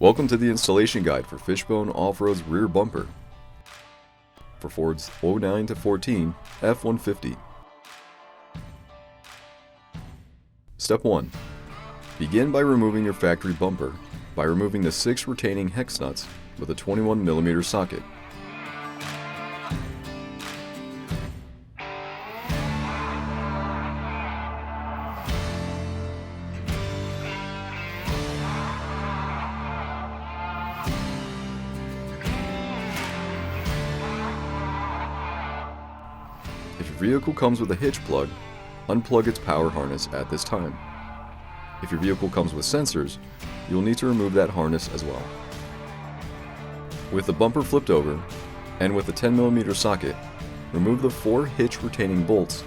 Welcome to the installation guide for Fishbone Off-Road's rear bumper for Ford's 09 to 14 F-150. Step 1. Begin by removing your factory bumper by removing the 6 retaining hex nuts with a 21mm socket. If your vehicle comes with a hitch plug, unplug its power harness at this time. If your vehicle comes with sensors, you will need to remove that harness as well. With the bumper flipped over, and with the 10mm socket, remove the 4 hitch retaining bolts.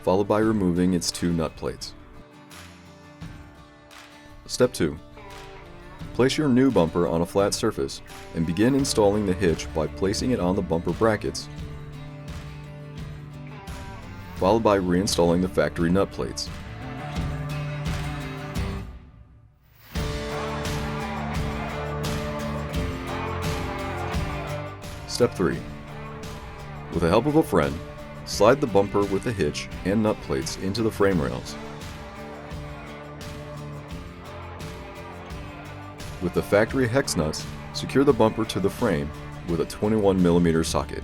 Followed by removing its 2 nut plates. Step 2. Place your new bumper on a flat surface and begin installing the hitch by placing it on the bumper brackets, followed by reinstalling the factory nut plates. Step 3. With the help of a friend, slide the bumper with the hitch and nut plates into the frame rails. With the factory hex nuts, secure the bumper to the frame with a 21mm socket.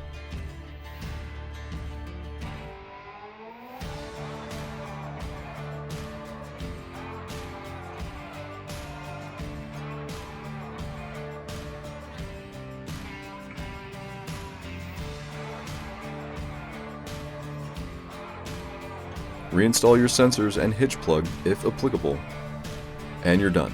Reinstall your sensors and hitch plug if applicable, and you're done.